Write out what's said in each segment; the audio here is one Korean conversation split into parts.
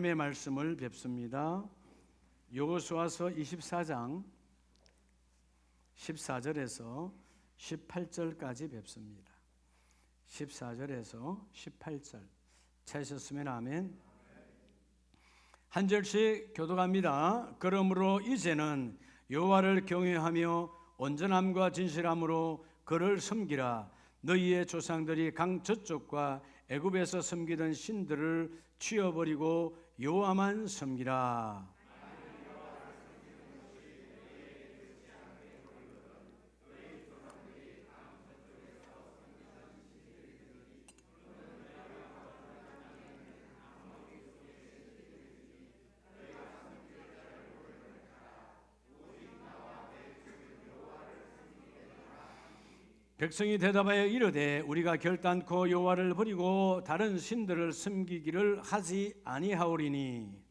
하나님의 말씀을 뵙습니다. 여호수아서 24장 14절에서 18절까지 뵙습니다. 14절에서 18절 찾으셨으면 아멘. 한 절씩 교독합니다. 그러므로 이제는 여호와를 경외하며 온전함과 진실함으로 그를 섬기라. 너희의 조상들이 강 저쪽과 애굽에서 섬기던 신들을 치워버리고 여호와만 섬기라. '백성이 대답하여 이르되 우리가 결단코 여호와를 버리고 다른 신들을 섬기기를 하지 아니하오리니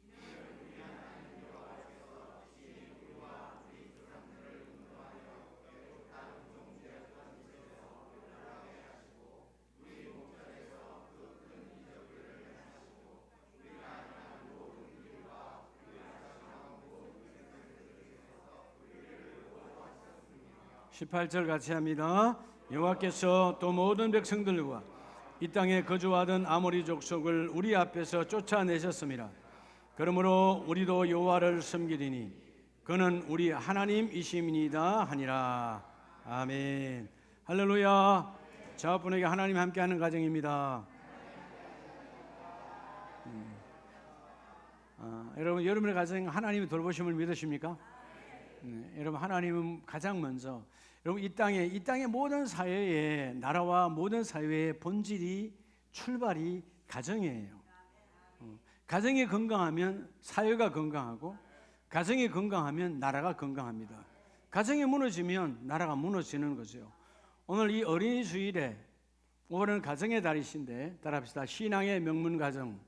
(18절) 같이 합니다. 여호와께서 또 모든 백성들과 이 땅에 거주하던 아모리 족속을 우리 앞에서 쫓아내셨습니다. 그러므로 우리도 여호와를 섬기리니 그는 우리 하나님이심이니이다 하니라. 아멘. 할렐루야. 저분에게 하나님 함께하는 가정입니다. 여러분, 여러분의 가정 하나님의 돌보심을 믿으십니까? 여러분, 하나님은 가장 먼저 여러분 이 땅의 모든 사회의 나라와 모든 사회의 본질이 출발이 가정이에요. 가정이 건강하면 사회가 건강하고 가정이 건강하면 나라가 건강합니다. 가정이 무너지면 나라가 무너지는 거죠. 오늘 이 어린이 주일에 올해는 가정의 달이신데 따라합시다. 신앙의 명문 가정.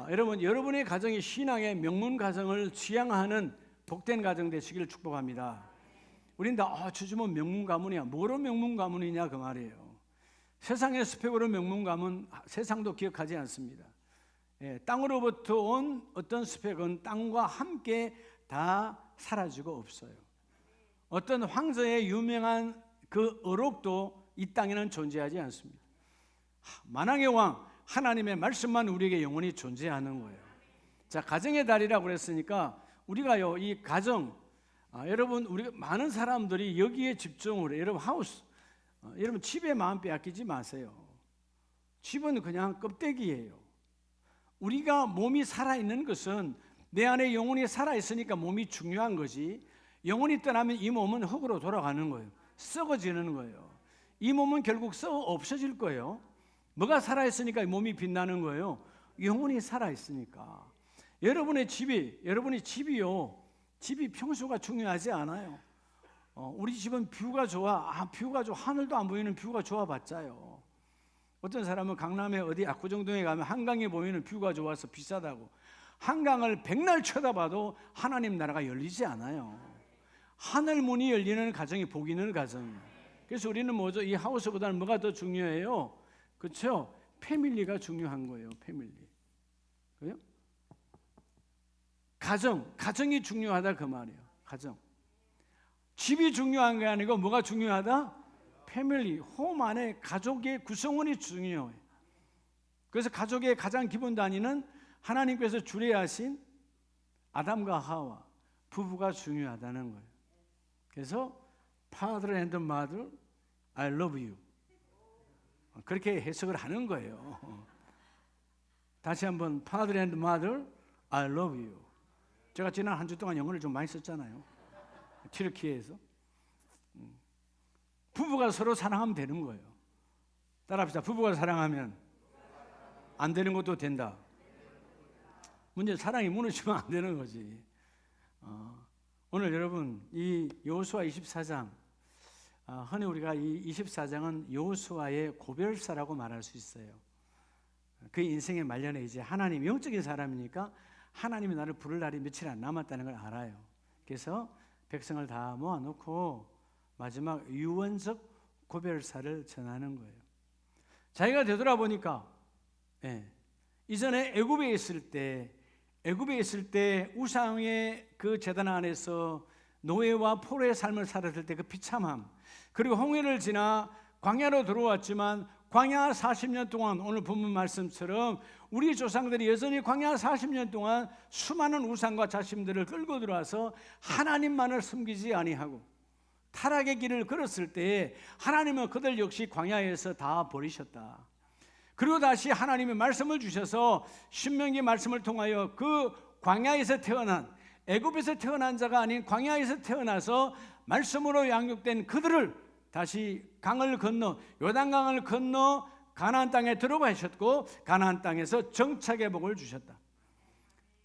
여러분, 여러분의 가정이 신앙의 명문 가정을 지향하는 복된 가정 되시기를 축복합니다. 우린 다 주주면 명문 가문이야. 뭐로 명문 가문이냐 그 말이에요. 세상의 스펙으로 명문 가문 세상도 기억하지 않습니다. 땅으로부터 온 어떤 스펙은 땅과 함께 다 사라지고 없어요. 어떤 황제의 유명한 그 어록도 이 땅에는 존재하지 않습니다. 만왕의 왕 하나님의 말씀만 우리에게 영원히 존재하는 거예요. 자, 가정의 달이라고 그랬으니까 우리가요, 이 가정, 여러분, 우리 많은 사람들이 여기에 집중을 해요. 여러분, 하우스, 여러분 집에 마음 빼앗기지 마세요. 집은 그냥 껍데기예요. 우리가 몸이 살아있는 것은 내 안에 영혼이 살아있으니까 몸이 중요한 거지, 영혼이 떠나면 이 몸은 흙으로 돌아가는 거예요. 썩어지는 거예요. 이 몸은 결국 없어질 거예요. 뭐가 살아있으니까 몸이 빛나는 거예요? 영혼이 살아있으니까. 여러분의 집이요, 집이 평수가 중요하지 않아요. 우리 집은 뷰가 좋아. 뷰가 좋아. 하늘도 안 보이는 뷰가 좋아봤자요. 어떤 사람은 강남에 어디 압구정동에 가면 한강에 보이는 뷰가 좋아서 비싸다고. 한강을 백날 쳐다봐도 하나님 나라가 열리지 않아요. 하늘 문이 열리는 가정이 복 있는 가정이에요. 그래서 우리는 뭐죠? 이 하우스보다는 뭐가 더 중요해요? 그렇죠? 패밀리가 중요한 거예요. 패밀리. 그래요? 가정이 중요하다 그 말이에요. 가정. 집이 중요한 게 아니고 뭐가 중요하다? 패밀리, 홈 안에 가족의 구성원이 중요해요. 그래서 가족의 가장 기본 단위는 하나님께서 주례하신 아담과 하와 부부가 중요하다는 거예요. 그래서 Father and Mother, I love you. 그렇게 해석을 하는 거예요. 다시 한번 Father and Mother, I love you. 제가 지난 한 주 동안 영어를 좀 많이 썼잖아요. 튀르키예에서. 부부가 서로 사랑하면 되는 거예요. 따라합시다. 부부가 사랑하면 안 되는 것도 된다. 문제 사랑이 무너지면 안 되는 거지. 오늘 여러분 이 여호수아 24장, 흔히 우리가 이 24장은 여호수아의 고별사라고 말할 수 있어요. 그 인생의 말년에 이제 하나님, 영적인 사람이니까 하나님이 나를 부를 날이 며칠 안 남았다는 걸 알아요. 그래서 백성을 다 모아놓고 마지막 유언적 고별사를 전하는 거예요. 자기가 되돌아보니까 이전에 애굽에 있을 때 우상의 그 제단 안에서 노예와 포로의 삶을 살았을 때 그 비참함, 그리고 홍해를 지나 광야로 들어왔지만 광야 40년 동안 오늘 본문 말씀처럼 우리 조상들이 여전히 광야 40년 동안 수많은 우상과 자신들을 끌고 들어와서 하나님만을 섬기지 아니하고 타락의 길을 걸었을 때 하나님은 그들 역시 광야에서 다 버리셨다. 그리고 다시 하나님의 말씀을 주셔서 신명기 말씀을 통하여 그 광야에서 태어난, 애굽에서 태어난 자가 아닌 광야에서 태어나서 말씀으로 양육된 그들을 다시 강을 건너, 요단강을 건너 가나안 땅에 들어가 하셨고 가나안 땅에서 정착의 복을 주셨다.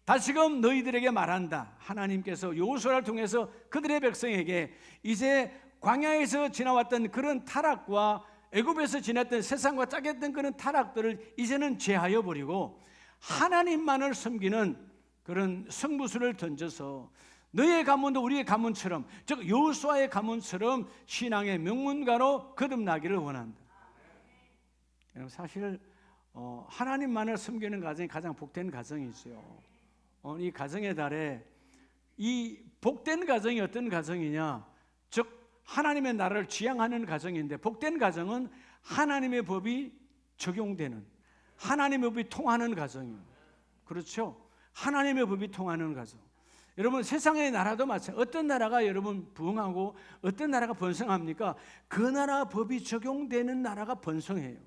다시금 너희들에게 말한다. 하나님께서 여호수아를 통해서 그들의 백성에게 이제 광야에서 지나왔던 그런 타락과 애굽에서 지냈던 세상과 짜겠던 그런 타락들을 이제는 제하여 버리고 하나님만을 섬기는 그런 성부수를 던져서 너의 가문도 우리의 가문처럼, 즉 여호수아의 가문처럼 신앙의 명문가로 거듭나기를 원한다. 사실 하나님만을 섬기는 가정이 가장 복된 가정이죠. 이 가정의 달에 이 복된 가정이 어떤 가정이냐, 즉 하나님의 나라를 지향하는 가정인데, 복된 가정은 하나님의 법이 적용되는, 하나님의 법이 통하는 가정이에요. 그렇죠? 하나님의 법이 통하는 가정. 여러분, 세상의 나라도 마찬가지예요. 어떤 나라가 여러분 부흥하고 어떤 나라가 번성합니까? 그 나라 법이 적용되는 나라가 번성해요.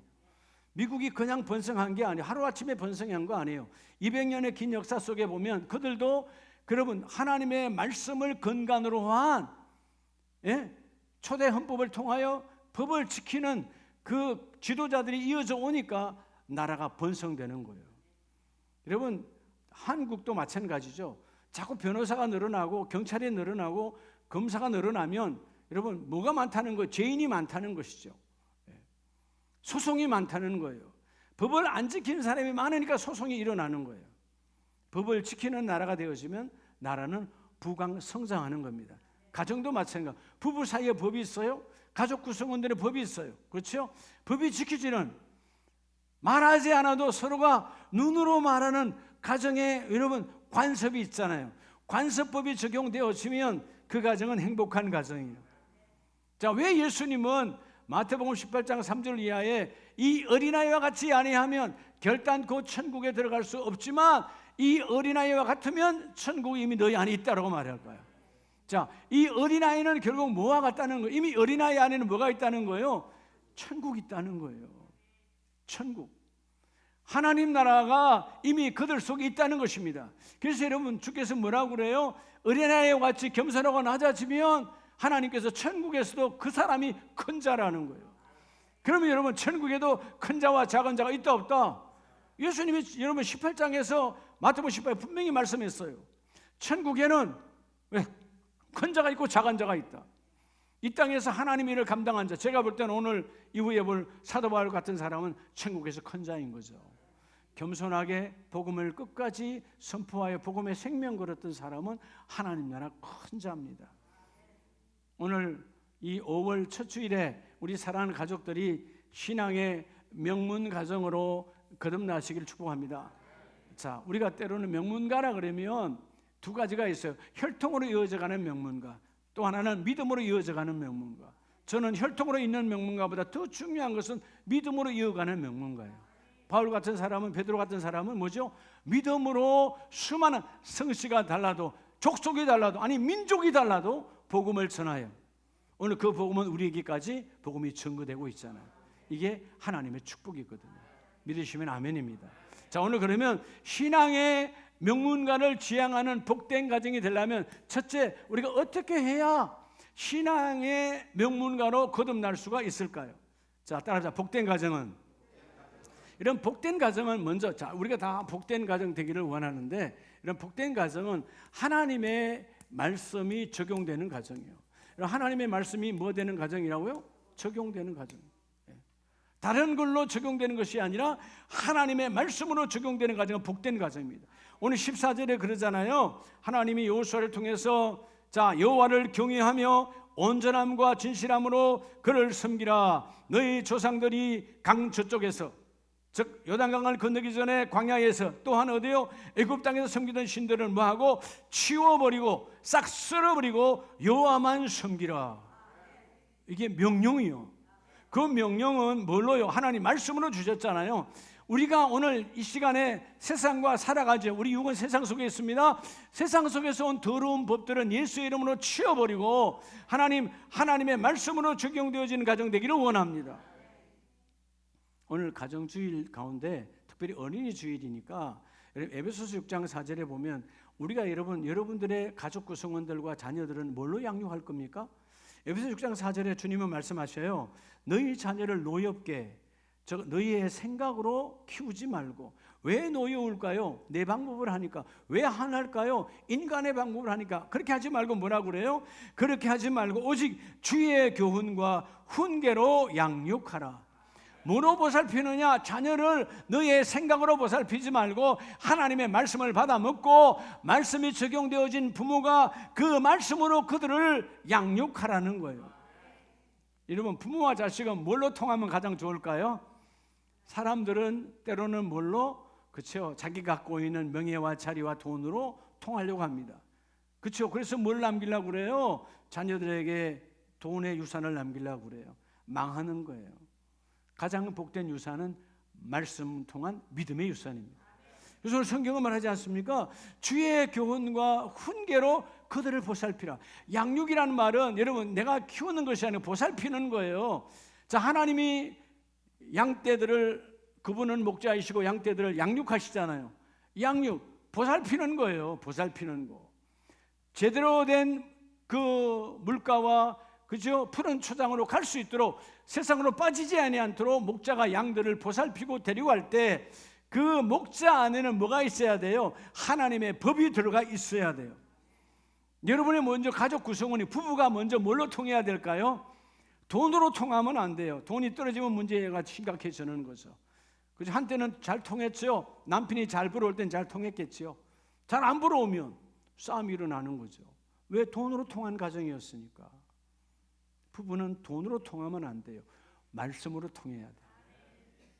미국이 그냥 번성한 게 아니에요. 하루아침에 번성한 거 아니에요. 200년의 긴 역사 속에 보면 그들도 여러분 하나님의 말씀을 근간으로 한 초대 헌법을 통하여 법을 지키는 그 지도자들이 이어져 오니까 나라가 번성되는 거예요. 여러분, 한국도 마찬가지죠. 자꾸 변호사가 늘어나고 경찰이 늘어나고 검사가 늘어나면 여러분 뭐가 많다는 거예요? 죄인이 많다는 것이죠. 소송이 많다는 거예요. 법을 안 지키는 사람이 많으니까 소송이 일어나는 거예요. 법을 지키는 나라가 되어지면 나라는 부강성장하는 겁니다. 가정도 마찬가지. 부부 사이에 법이 있어요. 가족 구성원들의 법이 있어요. 그렇죠? 법이 지키지는 말하지 않아도 서로가 눈으로 말하는 가정에 여러분 관습이 있잖아요. 관습법이 적용되어지면 그 가정은 행복한 가정이에요. 자, 왜 예수님은 마태복음 18장 3절 이하에 이 어린아이와 같이 아니하면 결단코 천국에 들어갈 수 없지만 이 어린아이와 같으면 천국이 이미 너희 안에 있다라고 말할 거예요. 자, 이 어린아이는 결국 뭐와 같다는 거예요? 이미 어린아이 안에는 뭐가 있다는 거예요? 천국이 있다는 거예요. 천국. 하나님 나라가 이미 그들 속에 있다는 것입니다. 그래서 여러분, 주께서 뭐라고 그래요? 어린아이와 같이 겸손하고 낮아지면 하나님께서 천국에서도 그 사람이 큰 자라는 거예요. 그러면 여러분, 천국에도 큰 자와 작은 자가 있다 없다? 예수님이 여러분 18장에서 마태복음 18에 분명히 말씀했어요. 천국에는 큰 자가 있고 작은 자가 있다. 이 땅에서 하나님의 일을 감당한 자, 제가 볼 때는 오늘 이후에 볼 사도 바울 같은 사람은 천국에서 큰 자인 거죠. 겸손하게 복음을 끝까지 선포하여 복음의 생명 걸었던 사람은 하나님 나라 큰 자입니다. 오늘 이 5월 첫 주일에 우리 사랑하는 가족들이 신앙의 명문 가정으로 거듭나시기를 축복합니다. 자, 우리가 때로는 명문가라 그러면 두 가지가 있어요. 혈통으로 이어져가는 명문가, 또 하나는 믿음으로 이어져가는 명문가. 저는 혈통으로 있는 명문가보다 더 중요한 것은 믿음으로 이어가는 명문가예요. 바울 같은 사람은, 베드로 같은 사람은 뭐죠? 믿음으로 수많은 성씨가 달라도, 족속이 달라도, 아니 민족이 달라도 복음을 전하여 오늘 그 복음은 우리에게까지 복음이 전거되고 있잖아요. 이게 하나님의 축복이거든요. 믿으시면 아멘입니다. 자, 오늘 그러면 신앙의 명문가를 지향하는 복된 가정이 되려면 첫째, 우리가 어떻게 해야 신앙의 명문가로 거듭날 수가 있을까요? 자, 따라하자. 복된 가정은, 이런 복된 가정은 먼저, 자, 우리가 다 복된 가정 되기를 원하는데, 이런 복된 가정은 하나님의 말씀이 적용되는 가정이에요. 하나님의 말씀이 뭐 되는 가정이라고요? 적용되는 가정. 다른 걸로 적용되는 것이 아니라 하나님의 말씀으로 적용되는 가정은 복된 가정입니다. 오늘 14절에 그러잖아요. 하나님이 여호수아를 통해서 자, 여호와를 경외하며 온전함과 진실함으로 그를 섬기라. 너희 조상들이 강 저쪽에서, 즉 요단강을 건너기 전에 광야에서, 또한 어디요? 애굽 땅에서 섬기던 신들을 뭐하고? 치워버리고 싹 쓸어버리고 여호와만 섬기라. 이게 명령이요. 그 명령은 뭘로요? 하나님 말씀으로 주셨잖아요. 우리가 오늘 이 시간에 세상과 살아가죠. 우리 육은 세상 속에 있습니다. 세상 속에서 온 더러운 법들은 예수의 이름으로 치워버리고 하나님의 말씀으로 적용되어지는 가정 되기를 원합니다. 오늘 가정주일 가운데 특별히 어린이 주일이니까 에베소서 6장 4절에 보면 우리가 여러분들의 가족 구성원들과 자녀들은 뭘로 양육할 겁니까? 에베소서 6장 4절에 주님은 말씀하셔요. 너희 자녀를 노엽게, 너희의 생각으로 키우지 말고. 왜 노여울까요? 내 방법을 하니까. 왜 하나일까요? 인간의 방법을 하니까. 그렇게 하지 말고 뭐라고 그래요? 그렇게 하지 말고 오직 주의 교훈과 훈계로 양육하라. 뭐로 보살피느냐? 자녀를 너의 생각으로 보살피지 말고 하나님의 말씀을 받아 먹고 말씀이 적용되어진 부모가 그 말씀으로 그들을 양육하라는 거예요. 여러분, 부모와 자식은 뭘로 통하면 가장 좋을까요? 사람들은 때로는 뭘로? 그렇죠. 자기 갖고 있는 명예와 자리와 돈으로 통하려고 합니다. 그렇죠. 그래서 뭘 남기려고 그래요? 자녀들에게 돈의 유산을 남기려고 그래요. 망하는 거예요. 가장 복된 유산은 말씀 통한 믿음의 유산입니다. 그래서 성경은 말하지 않습니까? 주의 교훈과 훈계로 그들을 보살피라. 양육이라는 말은 여러분 내가 키우는 것이 아니고 보살피는 거예요. 자, 하나님이 양떼들을, 그분은 목자이시고 양떼들을 양육하시잖아요. 양육, 보살피는 거예요. 보살피는 거. 제대로 된 그 물가와 그죠? 푸른 초장으로 갈 수 있도록, 세상으로 빠지지 않도록 목자가 양들을 보살피고 데리고 갈 때 그 목자 안에는 뭐가 있어야 돼요? 하나님의 법이 들어가 있어야 돼요. 여러분의 먼저 가족 구성원이, 부부가 먼저 뭘로 통해야 될까요? 돈으로 통하면 안 돼요. 돈이 떨어지면 문제가 심각해지는 거죠. 그죠? 한때는 잘 통했죠. 남편이 잘 벌어올 땐 잘 통했겠죠. 잘 안 벌어오면 싸움이 일어나는 거죠. 왜? 돈으로 통한 가정이었으니까. 부부는 돈으로 통하면 안 돼요. 말씀으로 통해야 돼요.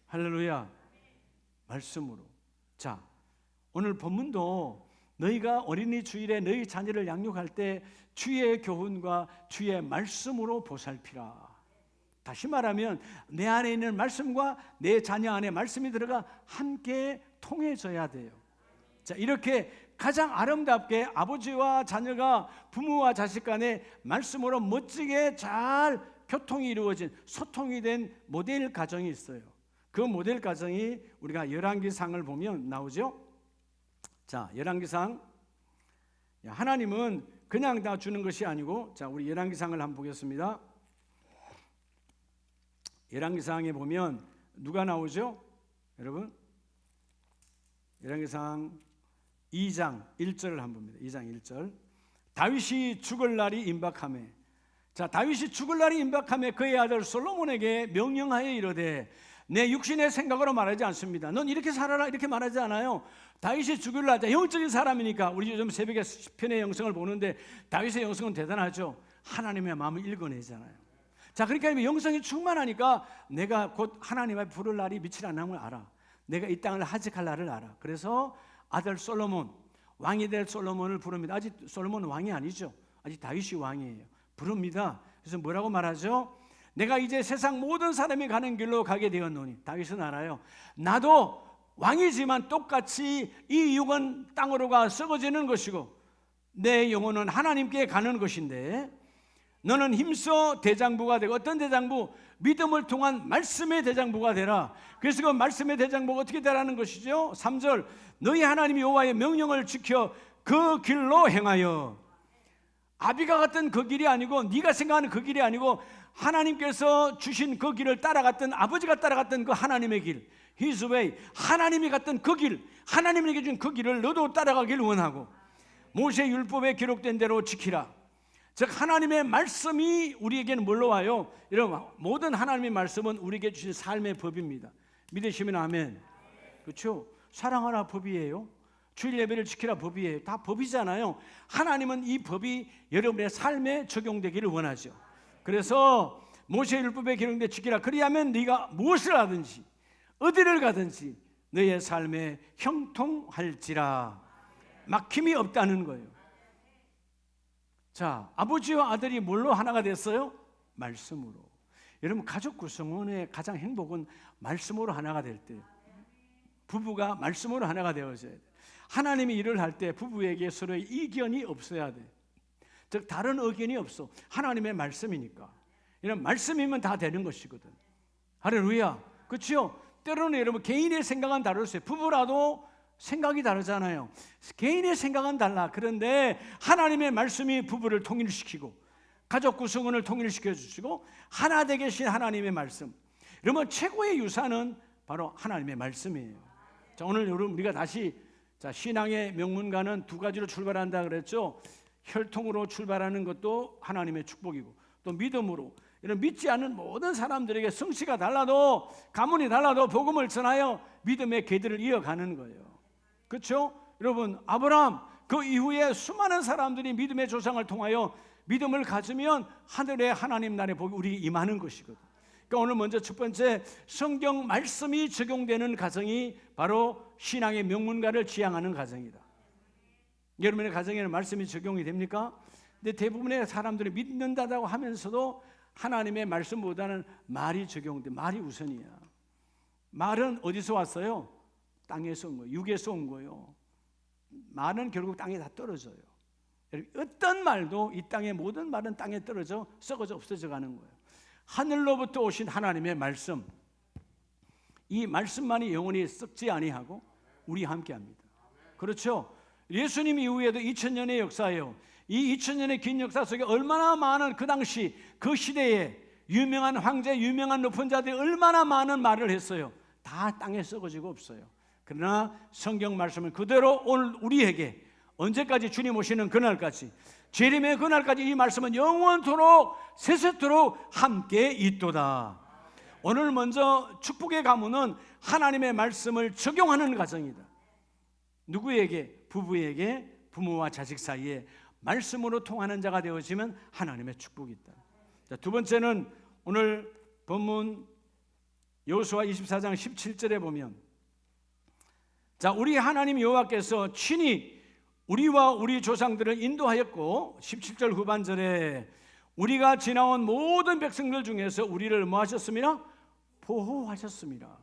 할렐루야. 말씀으로. 자, 오늘 본문도 너희가 어린이 주일에 너희 자녀를 양육할 때 주의 교훈과 주의 말씀으로 보살피라. 다시 말하면 내 안에 있는 말씀과 내 자녀 안에 말씀이 들어가 함께 통해져야 돼요. 자, 이렇게 가장 아름답게 아버지와 자녀가, 부모와 자식 간에 말씀으로 멋지게 잘 교통이 이루어진, 소통이 된 모델 가정이 있어요. 그 모델 가정이 우리가 열왕기상을 보면 나오죠. 자, 열왕기상, 하나님은 그냥 다 주는 것이 아니고, 자, 우리 열왕기상을 한번 보겠습니다. 열왕기상에 보면 누가 나오죠? 여러분, 열왕기상 2장 1절을 한번 봅니다. 2장 1절. 다윗이 죽을 날이 임박하매, 자, 다윗이 죽을 날이 임박하매 그의 아들 솔로몬에게 명령하여 이르되, 내 육신의 생각으로 말하지 않습니다. 넌 이렇게 살아라 이렇게 말하지 않아요. 다윗이 죽을 날, 영적인 사람이니까. 우리 요즘 새벽에 시편의 영성을 보는데 다윗의 영성은 대단하죠. 하나님의 마음을 읽어내잖아요. 자, 그러니까 영성이 충만하니까 내가 곧 하나님 앞에 부를 날이 며칠 안 남은 걸 알아. 내가 이 땅을 하직할 날을 알아. 그래서 아들 솔로몬, 왕이 될 솔로몬을 부릅니다. 아직 솔로몬은 왕이 아니죠. 아직 다윗이 왕이에요. 부릅니다. 그래서 뭐라고 말하죠? 내가 이제 세상 모든 사람이 가는 길로 가게 되었노니, 다윗은 알아요. 나도 왕이지만 똑같이 이 육은 땅으로 가 썩어지는 것이고 내 영혼은 하나님께 가는 것인데, 너는 힘써 대장부가 되고, 어떤 대장부? 믿음을 통한 말씀의 대장부가 되라. 그래서 그 말씀의 대장부가 어떻게 되라는 것이죠? 3절, 너희 하나님 여호와의 명령을 지켜 그 길로 행하여. 아비가 갔던 그 길이 아니고, 네가 생각하는 그 길이 아니고, 하나님께서 주신 그 길을 따라갔던, 아버지가 따라갔던 그 하나님의 길, His way, 하나님이 갔던 그 길, 하나님에게 준 그 길을 너도 따라가길 원하고, 모세 율법에 기록된 대로 지키라. 즉 하나님의 말씀이 우리에게는 뭘로 와요? 여러분, 모든 하나님의 말씀은 우리에게 주신 삶의 법입니다. 믿으시면 아멘. 그렇죠? 사랑하라 법이에요. 주일 예배를 지키라 법이에요. 다 법이잖아요. 하나님은 이 법이 여러분의 삶에 적용되기를 원하죠. 그래서 모세 율법에 기록된 지키라. 그리하면 네가 무엇을 하든지 어디를 가든지 너의 삶에 형통할지라. 막힘이 없다는 거예요. 자, 아버지와 아들이 뭘로 하나가 됐어요? 말씀으로. 여러분, 가족 구성원의 가장 행복은 말씀으로 하나가 될 때, 부부가 말씀으로 하나가 되어져야 돼. 하나님이 일을 할 때 부부에게 서로의 이견이 없어야 돼. 즉 다른 의견이 없어. 하나님의 말씀이니까. 이런 말씀이면 다 되는 것이거든. 할렐루야. 그렇죠? 때로는 여러분 개인의 생각은 다를 수 있어요. 부부라도 생각이 다르잖아요. 개인의 생각은 달라. 그런데 하나님의 말씀이 부부를 통일시키고 가족 구성원을 통일시켜 주시고 하나 되게 하신 하나님의 말씀. 여러분 최고의 유산은 바로 하나님의 말씀이에요. 자, 오늘 여러분 우리가 다시 신앙의 명문가는 두 가지로 출발한다 그랬죠. 혈통으로 출발하는 것도 하나님의 축복이고 또 믿음으로. 이런 믿지 않는 모든 사람들에게 성씨가 달라도 가문이 달라도 복음을 전하여 믿음의 계들을 이어가는 거예요. 그렇죠? 여러분 아브라함 그 이후에 수많은 사람들이 믿음의 조상을 통하여 믿음을 가지면 하늘의 하나님 나라의 복이 우리에게 임하는 것이거든. 그러니까 오늘 먼저 첫 번째 성경 말씀이 적용되는 가정이 바로 신앙의 명문가를 지향하는 가정이다. 여러분의 가정에는 말씀이 적용이 됩니까? 근데 대부분의 사람들이 믿는다고 하면서도 하나님의 말씀보다는 말이 적용돼. 말이 우선이야. 말은 어디서 왔어요? 땅에서 온 거예요. 육에서 온 거예요. 말은 결국 땅에 다 떨어져요. 어떤 말도 이 땅의 모든 말은 땅에 떨어져 썩어져 없어져 가는 거예요. 하늘로부터 오신 하나님의 말씀, 이 말씀만이 영원히 썩지 아니하고 우리 함께합니다. 그렇죠? 예수님 이후에도 2000년의 역사예요. 이 2000년의 긴 역사 속에 얼마나 많은 그 당시 그 시대에 유명한 황제, 유명한 높은 자들이 얼마나 많은 말을 했어요. 다 땅에 썩어지고 없어요. 그러나 성경 말씀은 그대로 오늘 우리에게 언제까지 주님 오시는 그날까지, 재림의 그날까지 이 말씀은 영원토록 세세토록 함께 있도다. 오늘 먼저 축복의 가문은 하나님의 말씀을 적용하는 가정이다. 누구에게? 부부에게, 부모와 자식 사이에 말씀으로 통하는 자가 되어지면 하나님의 축복이 있다. 자, 두 번째는 오늘 본문 여호수아 24장 17절에 보면, 자, 우리 하나님 여호와께서 친히 우리와 우리 조상들을 인도하였고 17절 후반절에 우리가 지나온 모든 백성들 중에서 우리를 뭐 하셨습니다? 보호하셨습니다.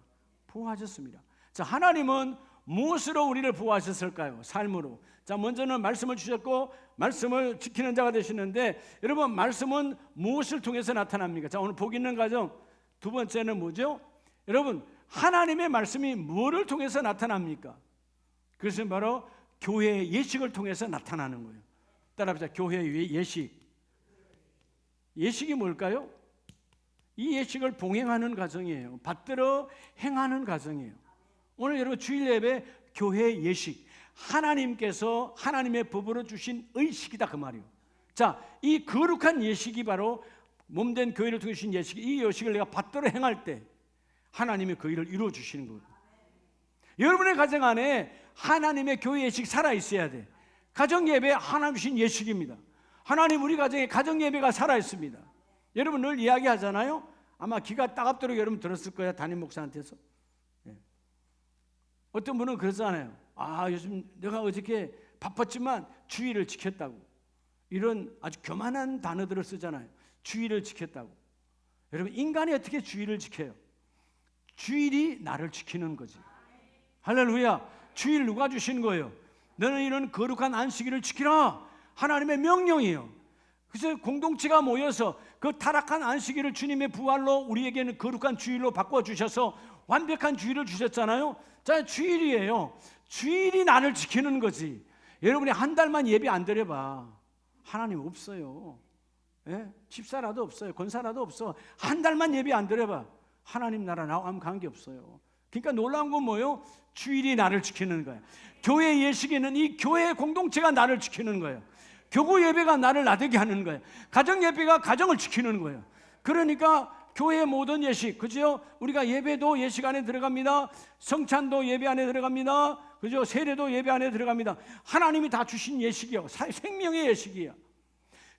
보호하셨습니다. 자, 하나님은 무엇으로 우리를 보호하셨을까요? 삶으로. 자, 먼저는 말씀을 주셨고 말씀을 지키는 자가 되시는데, 여러분 말씀은 무엇을 통해서 나타납니까? 자, 오늘 복 있는 가정 두 번째는 뭐죠? 여러분 하나님의 말씀이 뭐를 통해서 나타납니까? 그것은 바로 교회의 예식을 통해서 나타나는 거예요. 따라합시다. 교회의 예식. 예식이 뭘까요? 이 예식을 봉행하는 과정이에요. 받들어 행하는 과정이에요. 오늘 여러분 주일 예배 교회 예식, 하나님께서 하나님의 법으로 주신 의식이다 그 말이에요. 자, 이 거룩한 예식이 바로 몸된 교회를 통해 주신 예식. 이 예식을 내가 받들어 행할 때 하나님의 그 일을 이루어 주시는 거예요. 여러분의 가정 안에 하나님의 교회 예식 살아 있어야 돼. 가정 예배 하나님 주신 예식입니다. 하나님 우리 가정에 가정 예배가 살아 있습니다. 여러분 늘 이야기하잖아요. 아마 귀가 따갑도록 여러분 들었을 거예요. 담임 목사한테서. 어떤 분은 그러잖아요. 아, 요즘 내가 어저께 바빴지만 주의를 지켰다고. 이런 아주 교만한 단어들을 쓰잖아요. 주의를 지켰다고. 여러분 인간이 어떻게 주의를 지켜요? 주일이 나를 지키는 거지. 할렐루야. 주일 누가 주신 거예요? 너는 이런 거룩한 안식일을 지키라. 하나님의 명령이에요. 그래서 공동체가 모여서 그 타락한 안식일을 주님의 부활로 우리에게는 거룩한 주일로 바꿔주셔서 완벽한 주일을 주셨잖아요. 자, 주일이에요. 주일이 나를 지키는 거지. 여러분이 한 달만 예배 안 드려봐. 하나님 없어요. 예? 집사라도 없어요. 권사라도 없어. 한 달만 예배 안 드려봐. 하나님 나라 나와 아무 관계 없어요. 그러니까 놀라운 건 뭐예요? 주일이 나를 지키는 거예요. 교회 예식에는 이 교회 공동체가 나를 지키는 거예요. 교구 예배가 나를 나되게 하는 거예요. 가정 예배가 가정을 지키는 거예요. 그러니까 교회의 모든 예식, 그죠? 우리가 예배도 예식 안에 들어갑니다. 성찬도 예배 안에 들어갑니다. 그죠? 세례도 예배 안에 들어갑니다. 하나님이 다 주신 예식이요. 생명의 예식이에요.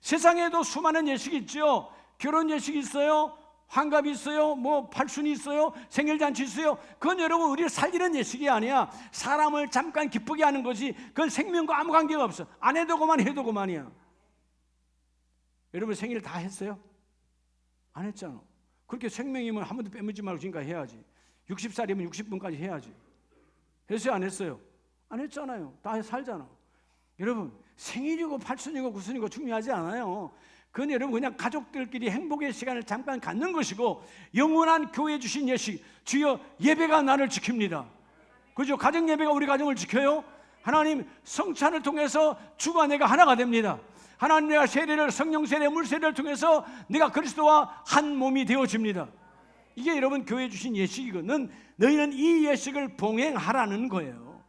세상에도 수많은 예식이 있죠. 결혼 예식이 있어요. 환갑이 있어요, 뭐 팔순이 있어요, 생일잔치 있어요. 그건 여러분 우리를 살리는 예식이 아니야. 사람을 잠깐 기쁘게 하는 거지. 그건 생명과 아무 관계가 없어. 안 해도 그만, 해도 그만이야. 여러분 생일 다 했어요? 안 했잖아. 그렇게 생명이면 한 번도 빼먹지 말고 지금까지 해야지. 60살이면 60분까지 해야지. 했어요, 안 했어요? 안 했잖아요. 다 살잖아. 여러분 생일이고 팔순이고 구순이고 중요하지 않아요. 그건 여러분 그냥 가족들끼리 행복의 시간을 잠깐 갖는 것이고, 영원한 교회 주신 예식, 주여 예배가 나를 지킵니다. 그죠? 가정 예배가 우리 가정을 지켜요. 하나님 성찬을 통해서 주가 내가 하나가 됩니다. 하나님 내가 세례를, 성령 세례, 물 세례를 통해서 내가 그리스도와 한 몸이 되어집니다. 이게 여러분 교회 주신 예식이거든. 너희는 이 예식을 봉행하라는 거예요.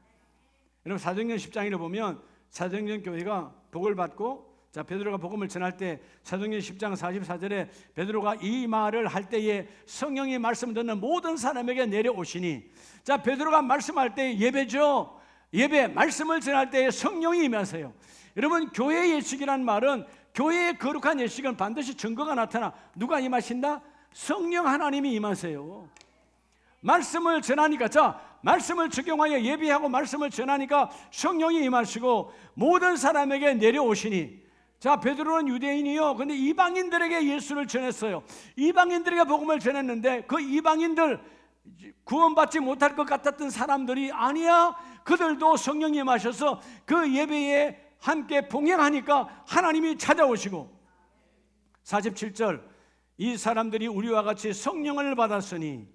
여러분 사도행전 10장에 보면 사도행전 교회가 복을 받고, 자 베드로가 복음을 전할 때 사도행전 10장 44절에 베드로가 이 말을 할 때에 성령이 말씀을 듣는 모든 사람에게 내려오시니, 자 베드로가 말씀할 때 예배죠. 예배 말씀을 전할 때에 성령이 임하세요. 여러분 교회 예식이란 말은, 교회의 거룩한 예식은 반드시 증거가 나타나. 누가 임하신다? 성령 하나님이 임하세요. 말씀을 전하니까, 자 말씀을 적용하여 예배하고 말씀을 전하니까 성령이 임하시고 모든 사람에게 내려오시니, 자 베드로는 유대인이요, 근데 이방인들에게 예수를 전했어요. 이방인들에게 복음을 전했는데 그 이방인들, 구원받지 못할 것 같았던 사람들이 아니야, 그들도 성령이 임하셔서 그 예배에 함께 봉행하니까 하나님이 찾아오시고, 47절 이 사람들이 우리와 같이 성령을 받았으니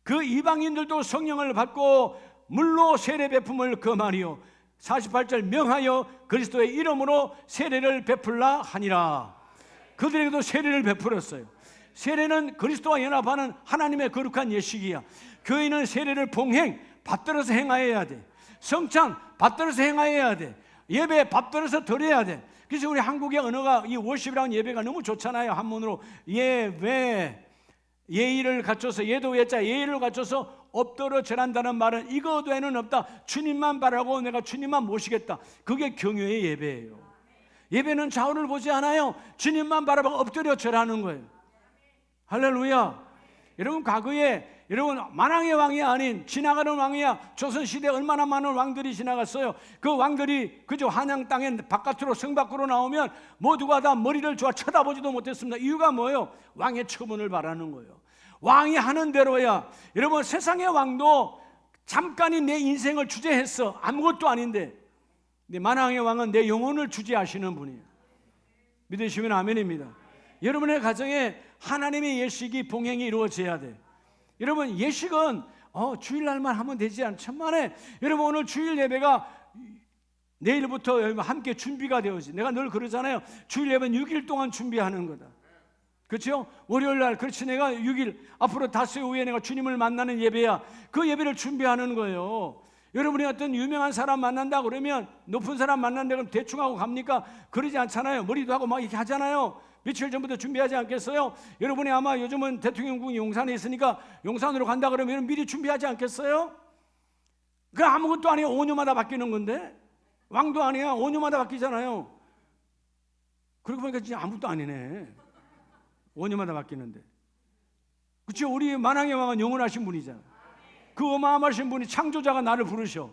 그 이방인들도 성령을 받고 물로 세례 베품을 금하리요. 48절 명하여 그리스도의 이름으로 세례를 베풀라 하니라. 그들에게도 세례를 베풀었어요. 세례는 그리스도와 연합하는 하나님의 거룩한 예식이야. 교회는 세례를 봉행, 받들어서 행하여야 돼. 성찬 받들어서 행하여야 돼. 예배 받들어서 드려야 돼. 그래서 우리 한국의 언어가 이 워십이라는 예배가 너무 좋잖아요. 한문으로 예배, 예의를 갖춰서, 예도 예자 예의를 갖춰서 엎드려 절한다는 말은 이거 외에는 없다. 주님만 바라고 내가 주님만 모시겠다. 그게 경외의 예배예요. 예배는 좌우를 보지 않아요. 주님만 바라보고 엎드려 절하는 거예요. 할렐루야. 여러분 과거에 여러분 만왕의 왕이 아닌 지나가는 왕이야. 조선시대에 얼마나 많은 왕들이 지나갔어요. 그 왕들이 그저 한양 땅에 바깥으로, 성 밖으로 나오면 모두가 다 머리를 좋아 쳐다보지도 못했습니다. 이유가 뭐예요? 왕의 처분을 바라는 거예요. 왕이 하는 대로야. 여러분 세상의 왕도 잠깐이 내 인생을 주재했어. 아무것도 아닌데, 근데 만왕의 왕은 내 영혼을 주재하시는 분이에요. 믿으시면 아멘입니다. 여러분의 가정에 하나님의 예식이 봉행이 이루어져야 돼. 여러분 예식은 주일날만 하면 되지 않천만에, 여러분 오늘 주일 예배가 내일부터 함께 준비가 되어지. 내가 늘 그러잖아요. 주일 예배는 6일 동안 준비하는 거다. 그렇죠? 월요일날, 그렇지, 내가 6일 앞으로 닷새 후에 내가 주님을 만나는 예배야. 그 예배를 준비하는 거예요. 여러분이 어떤 유명한 사람 만난다 그러면, 높은 사람 만난다 그러면 대충 하고 갑니까? 그러지 않잖아요. 머리도 하고 막 이렇게 하잖아요. 며칠 전부터 준비하지 않겠어요? 여러분이 아마 요즘은 대통령궁이 용산에 있으니까 용산으로 간다 그러면 미리 준비하지 않겠어요? 그 아무것도 아니에요. 5년마다 바뀌는 건데. 왕도 아니야. 5년마다 바뀌잖아요. 그러고 보니까 진짜 아무것도 아니네. 5년마다 바뀌는데. 그렇죠? 우리 만왕의 왕은 영원하신 분이잖아. 그 어마어마하신 분이, 창조자가 나를 부르셔.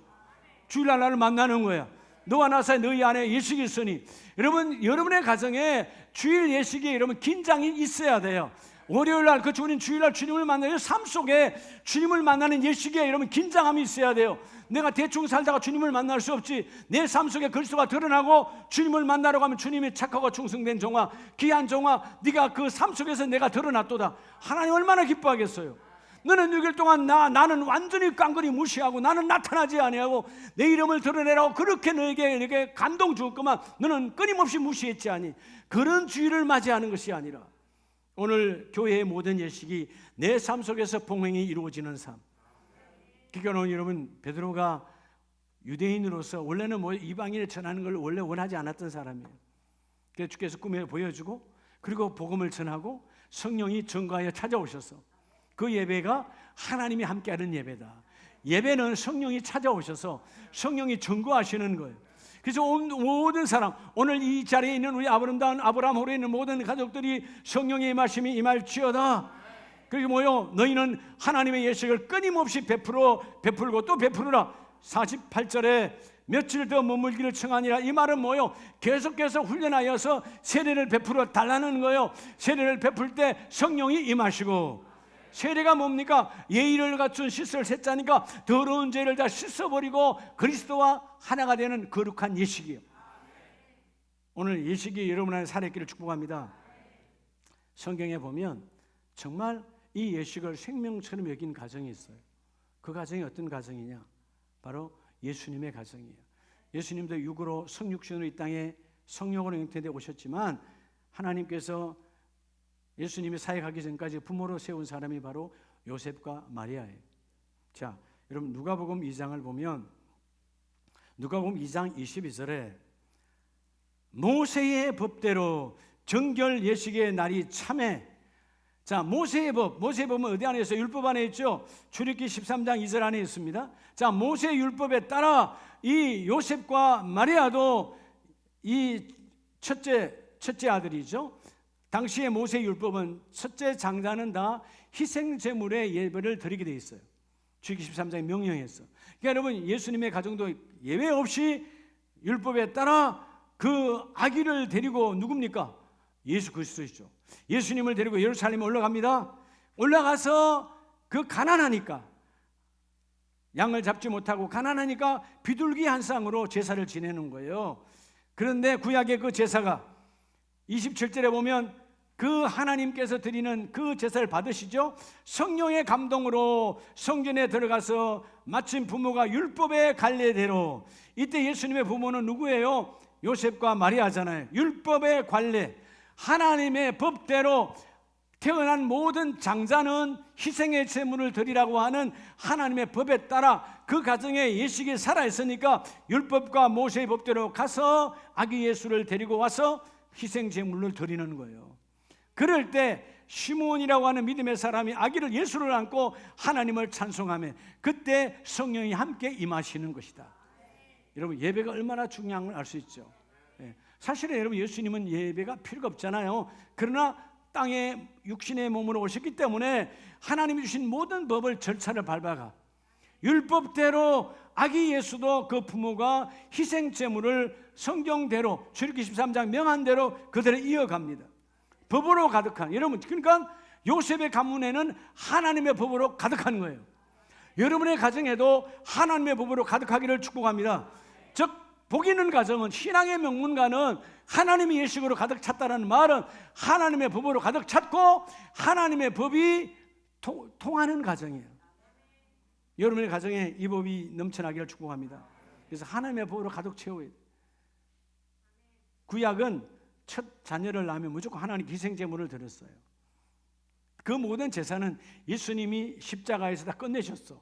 주일날 나를 만나는 거야. 너와 나 사이 너희 안에 예식이 있으니. 여러분 여러분의 가정에 주일 예식이 여러분 긴장이 있어야 돼요. 월요일날 그 주일날 주님을 만나는 삶 속에 주님을 만나는 예식에 여러분 긴장함이 있어야 돼요. 내가 대충 살다가 주님을 만날 수 없지. 내 삶 속에 그리스도가 드러나고 주님을 만나러 가면 주님이 착하고 충성된 종아, 귀한 종아, 네가 그 삶 속에서 내가 드러났도다. 하나님 얼마나 기뻐하겠어요. 너는 6일 동안 나는 완전히 깡그리 무시하고 나는 나타나지 아니하고 내 이름을 드러내라고 그렇게 너에게 감동 주었구만. 너는 끊임없이 무시했지 아니. 그런 주의를 맞이하는 것이 아니라 오늘 교회의 모든 예식이 내 삶 속에서 봉행이 이루어지는 삶. 그러니까 여러분 베드로가 유대인으로서 원래는 이방인을 전하는 걸 원래 원하지 않았던 사람이에요. 그래서 주께서 꿈에 보여주고 그리고 복음을 전하고 성령이 증거하여 찾아오셔서 그 예배가 하나님이 함께하는 예배다. 예배는 성령이 찾아오셔서 성령이 증거하시는 거예요. 그래서 모든 사람, 오늘 이 자리에 있는 우리 아브라함 홀에 있는 모든 가족들이 성령의 임하심이 임할지어다. 그리고 뭐요? 너희는 하나님의 예식을 끊임없이 베풀고 또 베푸르라. 48절에 며칠 더 머물기를 청하니라. 이 말은 뭐요? 계속해서 훈련하여서 세례를 베풀어 달라는 거예요. 세례를 베풀 때 성령이 임하시고, 세례가 뭡니까? 예의를 갖춘 씻을 세자니까 더러운 죄를 다 씻어버리고 그리스도와 하나가 되는 거룩한 예식이에요. 오늘 예식이 여러분의 살아있기를 축복합니다. 성경에 보면 정말 이 예식을 생명처럼 여긴 가정이 있어요. 그 가정이 어떤 가정이냐? 바로 예수님의 가정이에요. 예수님도 육으로 성육신으로 이 땅에 성령으로 잉태되어 오셨지만 하나님께서 예수님이 사역하기 전까지 부모로 세운 사람이 바로 요셉과 마리아예요. 자, 여러분 누가복음 2장을 보면 누가복음 2장 22절에 모세의 법대로 정결 예식의 날이 참해. 자, 모세의 법은 어디 안에 있어요? 율법 안에 있죠. 출애굽기 13장 2절 안에 있습니다. 자, 모세의 율법에 따라 이 요셉과 마리아도 이 첫째 아들이죠. 당시에 모세의 율법은 첫째 장자는 다 희생 제물의 예배를 드리게 돼 있어요. 출애굽기 13장에 명령했어. 그러니까 여러분 예수님의 가정도 예외 없이 율법에 따라 그 아기를 데리고 누굽니까? 예수 그리스도이죠. 예수님을 데리고 예루살렘에 올라갑니다. 올라가서 그 가난하니까 양을 잡지 못하고 가난하니까 비둘기 한 쌍으로 제사를 지내는 거예요. 그런데 구약의 그 제사가 27절에 보면 그 하나님께서 드리는 그 제사를 받으시죠. 성령의 감동으로 성전에 들어가서 마침 부모가 율법의 관례대로, 이때 예수님의 부모는 누구예요? 요셉과 마리아잖아요. 율법의 관례, 하나님의 법대로 태어난 모든 장자는 희생의 제물을 드리라고 하는 하나님의 법에 따라 그 가정에 예식이 살아있으니까 율법과 모세의 법대로 가서 아기 예수를 데리고 와서 희생 제물을 드리는 거예요. 그럴 때 시므온이라고 하는 믿음의 사람이 아기를 예수를 안고 하나님을 찬송하며 그때 성령이 함께 임하시는 것이다. 여러분 예배가 얼마나 중요한 걸 알 수 있죠. 사실은 여러분 예수님은 예배가 필요가 없잖아요. 그러나 땅에 육신의 몸으로 오셨기 때문에 하나님이 주신 모든 법을 절차를 밟아가 율법대로 아기 예수도 그 부모가 희생 제물을 성경대로 출애굽기 13장 명한 대로 그대로 이어갑니다. 법으로 가득한, 여러분 그러니까 요셉의 가문에는 하나님의 법으로 가득한 거예요. 여러분의 가정에도 하나님의 법으로 가득하기를 축복합니다. 즉 복 있는 가정은, 신앙의 명문가는 하나님의 예식으로 가득 찼다는 말은 하나님의 법으로 가득 찼고 하나님의 법이 통하는 가정이에요. 여러분의 가정에 이 법이 넘쳐나기를 축복합니다. 그래서 하나님의 법으로 가득 채워야 돼요. 구약은 첫 자녀를 낳으면 무조건 하나님 희생제물을 드렸어요. 그 모든 제사는 예수님이 십자가에서 다 끝내셨어.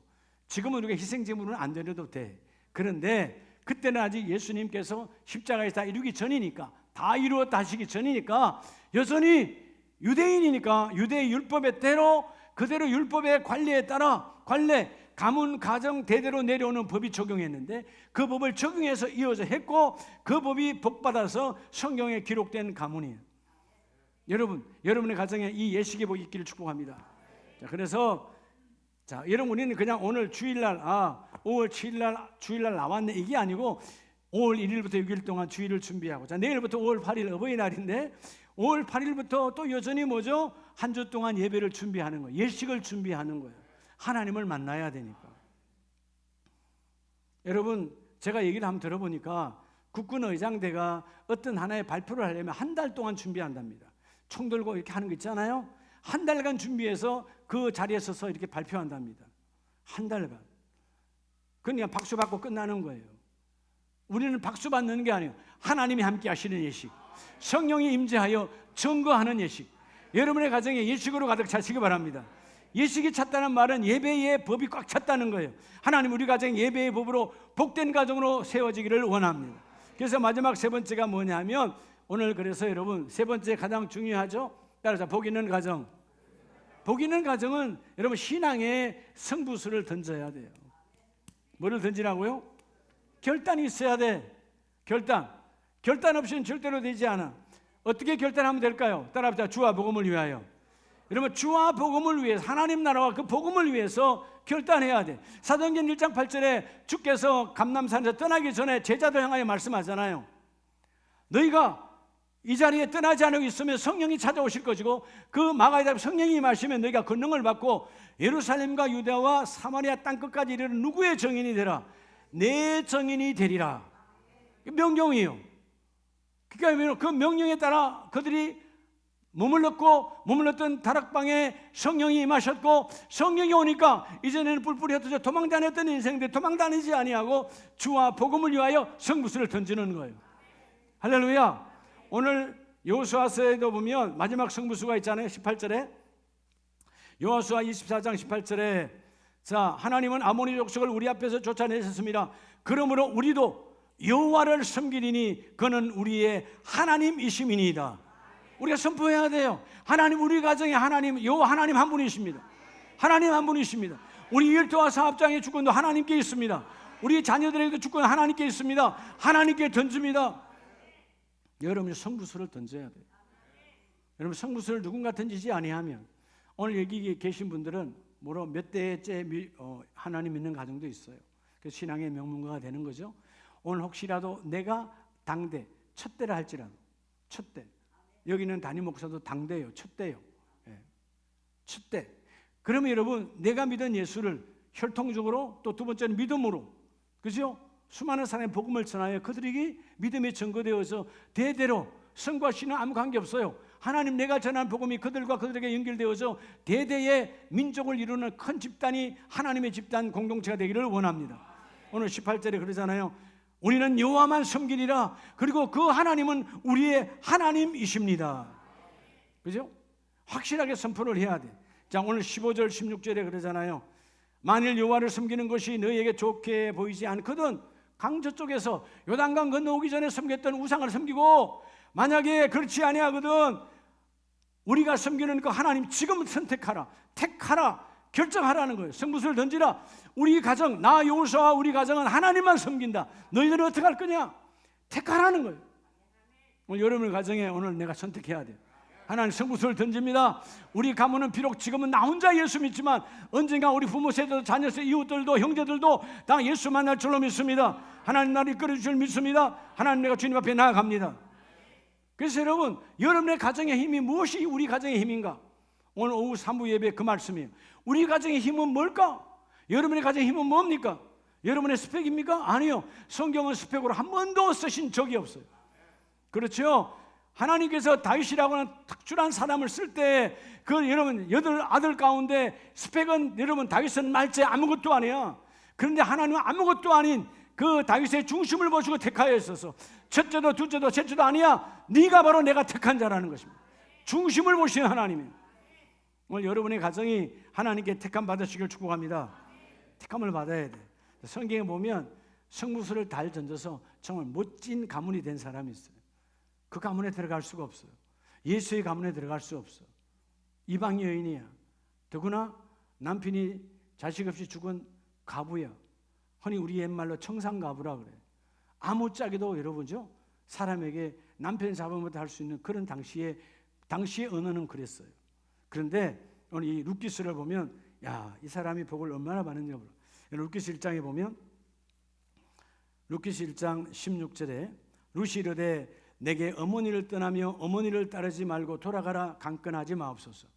지금은 우리가 희생제물은 안 드려도 돼. 그런데 그때는 아직 예수님께서 십자가에서 다 이루기 전이니까, 다 이루었다 하시기 전이니까 여전히 유대인이니까 유대의 율법의 대로 그대로 율법의 관례에 따라 가문 가정 대대로 내려오는 법이 적용했는데 그 법을 적용해서 이어서 했고 그 법이 복받아서 성경에 기록된 가문이에요. 여러분의 가정에 이 예식의 복이 있기를 축복합니다. 자, 그래서 여러분 우리는 그냥 오늘 주일날 5월 7일 주일날 나왔네 이게 아니고 5월 1일부터 6일 동안 주일을 준비하고, 자 내일부터 5월 8일 어버이날인데 5월 8일부터 또 여전히 뭐죠? 한 주 동안 예배를 준비하는 거예요. 예식을 준비하는 거예요. 하나님을 만나야 되니까. 여러분 제가 얘기를 한번 들어보니까 국군 의장대가 어떤 하나의 발표를 하려면 한 달 동안 준비한답니다. 총 들고 이렇게 하는 거 있잖아요. 한 달간 준비해서 그 자리에 서서 이렇게 발표한답니다. 한 달간. 그러니까 박수 받고 끝나는 거예요. 우리는 박수 받는 게 아니에요. 하나님이 함께 하시는 예식, 성령이 임재하여 증거하는 예식. 여러분의 가정에 예식으로 가득 차시기 바랍니다. 예식이 찼다는 말은 예배의 법이 꽉 찼다는 거예요. 하나님 우리 가정 예배의 법으로 복된 가정으로 세워지기를 원합니다. 그래서 마지막 세 번째가 뭐냐면 오늘 그래서 여러분 세 번째 가장 중요하죠. 따라서 복 있는 가정. 복 있는 가정은 여러분 신앙의 승부수를 던져야 돼요. 뭐를 던지라고요? 결단이 있어야 돼. 결단 없이는 절대로 되지 않아. 어떻게 결단하면 될까요? 따라합시다. 주와 복음을 위하여. 여러분, 주와 복음을 위해서, 하나님 나라와 그 복음을 위해서 결단해야 돼. 사도행전 1장 8절에 주께서 감람산에서 떠나기 전에 제자들 향하여 말씀하잖아요. 너희가 이 자리에 떠나지 않고 있으면 성령이 찾아오실 것이고, 그 마가에다 성령이 임하시면 너희가 권능을 받고 예루살렘과 유대와 사마리아 땅끝까지 이르는 누구의 증인이 되라? 내 증인이 되리라. 명령이에요. 그러니까 그 명령에 따라 그들이 머물렀던 다락방에 성령이 임하셨고, 성령이 오니까 이전에는 뿔뿔이 흩어져 도망다녔던 인생들 도망다니지 아니하고 주와 복음을 위하여 성부수를 던지는 거예요. 할렐루야. 오늘 여호수아서에도 보면 마지막 성부수가 있잖아요. 18절에 여호수아 24장 18절에 자, 하나님은 아모니 족속을 우리 앞에서 쫓아내셨습니다. 그러므로 우리도 여호와를 섬기리니 그는 우리의 하나님이심이니이다. 우리가 선포해야 돼요. 하나님, 우리 가정에 하나님, 여호와 하나님 한 분이십니다. 하나님 한 분이십니다. 우리 일터와 사업장의 주권도 하나님께 있습니다. 우리 자녀들에게도 주권은 하나님께 있습니다. 하나님께 던집니다. 여러분이 성부수를 던져야 돼요. 여러분, 성부수를 누군가 던지지 아니하면, 오늘 여기 계신 분들은 뭐로 몇 대째 하나님 믿는 가정도 있어요. 그 신앙의 명문가가 되는 거죠. 오늘 혹시라도 내가 당대, 첫 대를 할지라도, 첫 대, 여기는 담임 목사도 당대요, 첫 대요. 예. 첫 대. 그러면 여러분, 내가 믿은 예수를 혈통적으로, 또 두 번째는 믿음으로, 그죠? 수많은 사람의 복음을 전하여 그들에게 믿음이 증거되어서 대대로, 성과 신은 아무 관계없어요. 하나님, 내가 전한 복음이 그들과 그들에게 연결되어서 대대의 민족을 이루는 큰 집단이 하나님의 집단 공동체가 되기를 원합니다. 오늘 18절에 그러잖아요. 우리는 여호와만 섬기리라. 그리고 그 하나님은 우리의 하나님이십니다. 그죠? 확실하게 선포를 해야 돼. 자, 오늘 15절 16절에 그러잖아요. 만일 여호와를 섬기는 것이 너희에게 좋게 보이지 않거든 강저 쪽에서 요단강 건너오기 전에 섬겼던 우상을 섬기고, 만약에 그렇지 아니하거든 우리가 섬기는 그 하나님 지금 선택하라, 택하라, 결정하라는 거예요. 성부수를 던지라. 우리 가정, 나 여호수아와 우리 가정은 하나님만 섬긴다. 너희들은 어떻게 할 거냐? 택하라는 거예요. 오늘 여러분의 가정에 오늘 내가 선택해야 돼요. 하나님 성부수를 던집니다. 우리 가문은 비록 지금은 나 혼자 예수 믿지만 언젠가 우리 부모 세대도 자녀 세 이웃들도 형제들도 다 예수 만날 줄로 믿습니다. 하나님 나를 이끌어 줄 믿습니다. 하나님, 내가 주님 앞에 나아갑니다. 그래서 여러분, 여러분의 가정의 힘이 무엇이 우리 가정의 힘인가? 오늘 오후 3부 예배 그 말씀이에요. 우리 가정의 힘은 뭘까? 여러분의 가정의 힘은 뭡니까? 여러분의 스펙입니까? 아니요. 성경은 스펙으로 한 번도 쓰신 적이 없어요. 그렇죠? 하나님께서 다윗이라고 하는 특출한 사람을 쓸 때 그 여러분 8아들 가운데 스펙은 여러분 다윗은 말째 아무것도 아니야. 그런데 하나님은 아무것도 아닌 그 다윗의 중심을 보시고 택하였어서 첫째도 둘째도 셋째도 아니야. 네가 바로 내가 택한 자라는 것입니다. 중심을 보시는 하나님이에요. 오늘 여러분의 가정이 하나님께 택함 받으시길 축복합니다. 택함을 받아야 돼. 성경에 보면 성부수를 달 던져서 정말 멋진 가문이 된 사람이 있어요. 그 가문에 들어갈 수가 없어요. 예수의 가문에 들어갈 수 없어. 이방 여인이야. 더구나 남편이 자식 없이 죽은 가부야. 흔히 우리 옛말로 청산가부라 그래. 아무짝에도 여러분죠, 사람에게 남편 잡으면 할 수 있는 그런 당시의 언어는 그랬어요. 그런데 오늘 이 룻기스를 보면, 야, 이 사람이 복을 얼마나 받는지 몰라. 룻기스 1장에 보면, 룻기스 1장 16절에 룻이 이르되 내게 어머니를 떠나며 어머니를 따르지 말고 돌아가라, 강권하지 마옵소서.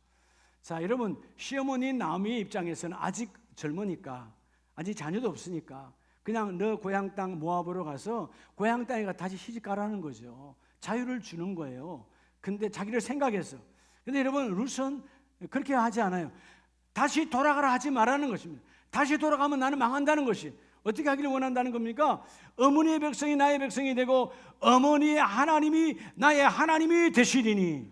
자, 여러분, 시어머니 나오미의 입장에서는 아직 젊으니까, 아직 자녀도 없으니까 그냥 너 고향 땅 모압으로 가서 고향 땅에 가 다시 시집 가라는 거죠. 자유를 주는 거예요. 근데 자기를 생각해서. 근데 여러분, 룻은 그렇게 하지 않아요. 다시 돌아가라 하지 말라는 것입니다. 다시 돌아가면 나는 망한다는 것이. 어떻게 하기를 원한다는 겁니까? 어머니의 백성이 나의 백성이 되고 어머니의 하나님이 나의 하나님이 되시리니.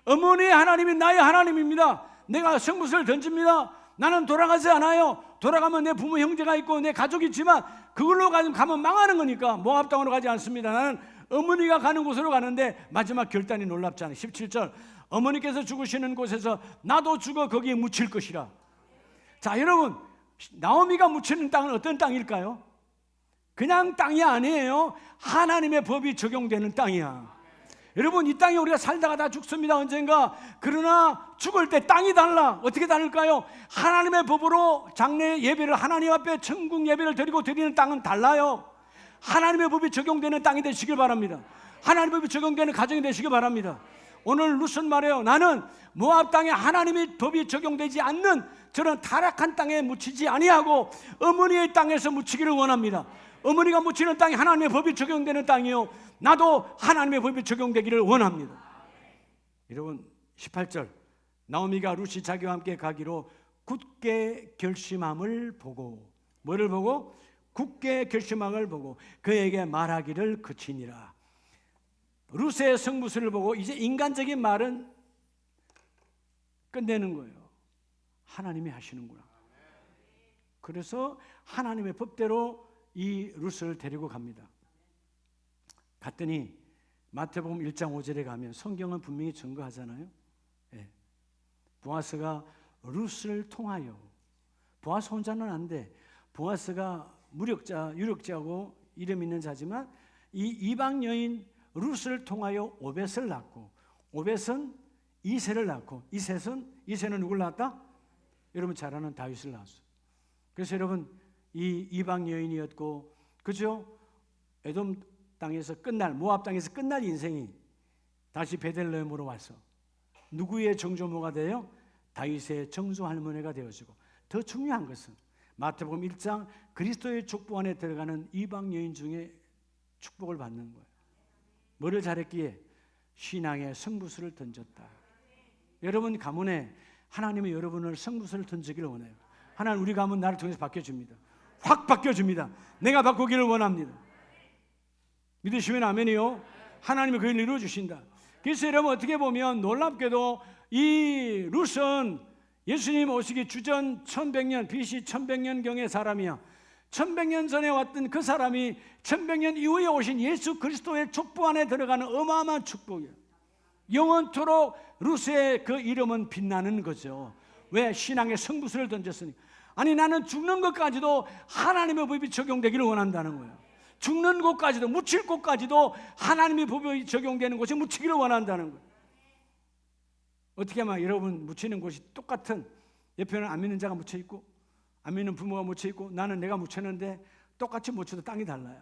어머니의 하나님이 나의 하나님입니다. 내가 성부수를 던집니다. 나는 돌아가지 않아요. 돌아가면 내 부모 형제가 있고 내 가족이 있지만 그걸로 가면 망하는 거니까 모압 땅으로 가지 않습니다. 나는 어머니가 가는 곳으로 가는데 마지막 결단이 놀랍잖아요. 17절 어머니께서 죽으시는 곳에서 나도 죽어 거기에 묻힐 것이라. 자, 여러분, 나오미가 묻히는 땅은 어떤 땅일까요? 그냥 땅이 아니에요. 하나님의 법이 적용되는 땅이야. 여러분, 이 땅에 우리가 살다가 다 죽습니다, 언젠가. 그러나 죽을 때 땅이 달라. 어떻게 다를까요? 하나님의 법으로 장례 예배를, 하나님 앞에 천국 예배를 드리는 땅은 달라요. 하나님의 법이 적용되는 땅이 되시길 바랍니다. 하나님의 법이 적용되는 가정이 되시길 바랍니다. 오늘 룻은 말해요. 나는 모압 땅에 하나님의 법이 적용되지 않는 저런 타락한 땅에 묻히지 아니하고 어머니의 땅에서 묻히기를 원합니다. 어머니가 묻히는 땅이 하나님의 법이 적용되는 땅이요, 나도 하나님의 법이 적용되기를 원합니다. 여러분, 18절 나오미가 룻이 자기와 함께 가기로 굳게 결심함을 보고, 뭐를 보고? 굳게 결심함을 보고 그에게 말하기를 그치니라. 룻의 성무술을 보고 이제 인간적인 말은 끝내는 거예요. 하나님이 하시는구나. 그래서 하나님의 법대로 이 룻을 데리고 갑니다. 갔더니 마태복음 1장 5절에 가면 성경은 분명히 증거하잖아요. 예. 보아스가 룻을 통하여, 보아스 혼자는 안 돼. 보아스가 무력자, 유력자고 이름 있는 자지만 이 이방 여인 룻을 통하여 오벳을 낳고, 오벳은 이새를 낳고, 이새는 누굴 낳았다? 여러분 잘 아는 다윗을 낳았어요. 그래서 여러분, 이 이방 여인이었고, 그죠? 에돔 땅에서 끝날, 모압 땅에서 끝날 인생이 다시 베들레헴으로 와서 누구의 정조모가 돼요? 다윗의 정조 할머니가 되어지고, 더 중요한 것은 마태복음 1장 그리스도의 족보 안에 들어가는 이방 여인 중에 축복을 받는 거예요. 뭐를 잘했기에? 신앙의 성부수를 던졌다. 여러분 가문에 하나님은 여러분을 성부수를 던지기를 원해요. 하나님, 우리 가문 나를 통해서 바뀌어줍니다. 확 바뀌어줍니다. 내가 바꾸기를 원합니다. 믿으시면 아멘이요. 하나님이 그걸 이루어주신다. 그래서 여러분, 어떻게 보면 놀랍게도 이 룻은 예수님 오시기 주전 1100년, BC 1100년경의 사람이야. 1100년 전에 왔던 그 사람이 1100년 이후에 오신 예수 그리스도의 족보 안에 들어가는 어마어마한 축복이에요. 영원토록 룻의 그 이름은 빛나는 거죠. 왜? 신앙의 성부수를 던졌으니. 아니, 나는 죽는 것까지도 하나님의 법이 적용되기를 원한다는 거예요. 죽는 곳까지도, 묻힐 곳까지도 하나님의 법이 적용되는 곳에 묻히기를 원한다는 거예요. 어떻게 하면 여러분 묻히는 곳이 똑같은, 옆에는 안 믿는 자가 묻혀 있고 안 믿는 부모가 묻혀 있고 나는 내가 묻혔는데 똑같이 묻혀도 땅이 달라요.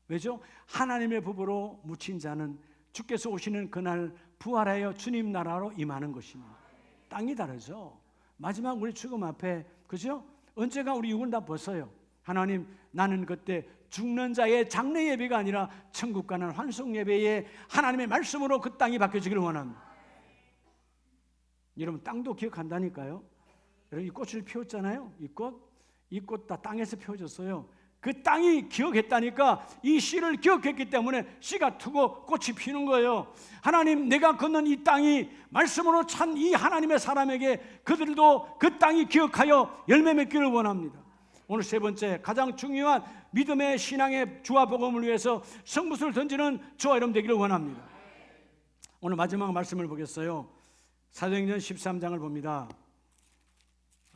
왜죠? 하나님의 법으로 묻힌 자는 주께서 오시는 그날 부활하여 주님 나라로 임하는 것입니다. 땅이 다르죠. 마지막 우리 죽음 앞에, 그죠? 언제가 우리 육은 다 벗어요. 하나님, 나는 그때 죽는 자의 장례 예배가 아니라 천국 가는 환송 예배에 하나님의 말씀으로 그 땅이 바뀌어지기를 원합니다. 여러분, 땅도 기억한다니까요. 여러분, 이 꽃을 피웠잖아요. 이 꽃 다 땅에서 피워졌어요. 그 땅이 기억했다니까, 이 씨를 기억했기 때문에 씨가 트고 꽃이 피는 거예요. 하나님, 내가 걷는 이 땅이 말씀으로 찬 이 하나님의 사람에게 그들도 그 땅이 기억하여 열매 맺기를 원합니다. 오늘 세 번째, 가장 중요한 믿음의 신앙의 주와 복음을 위해서 성부수를 던지는 저와 여러분 되기를 원합니다. 오늘 마지막 말씀을 보겠어요. 사도행전 13장을 봅니다.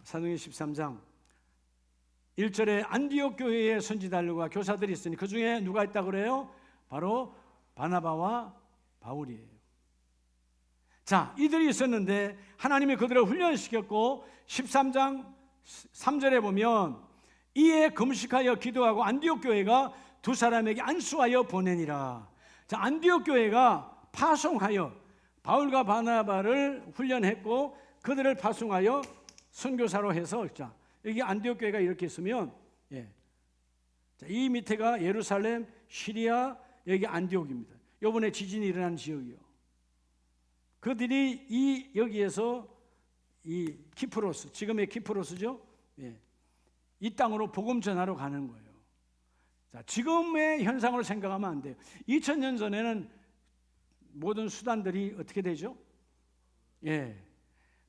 사도행전 13장 1절에 안디옥 교회에 선지자들과 교사들이 있으니 그 중에 누가 있다고 그래요? 바로 바나바와 바울이에요. 자, 이들이 있었는데 하나님이 그들을 훈련시켰고 13장 3절에 보면 이에 금식하여 기도하고 안디옥 교회가 두 사람에게 안수하여 보내니라. 자, 안디옥 교회가 파송하여 바울과 바나바를 훈련했고 그들을 파송하여 선교사로 해서, 자, 여기 안디옥 교회가 이렇게 있으면, 예, 자, 이 밑에가 예루살렘, 시리아, 여기 안디옥입니다. 이번에 지진이 일어난 지역이요. 그들이 여기에서 이 키프로스, 지금의 키프로스죠. 예, 이 땅으로 복음 전하러 가는 거예요. 자, 지금의 현상으로 생각하면 안 돼요. 2000년 전에는 모든 수단들이 어떻게 되죠? 예,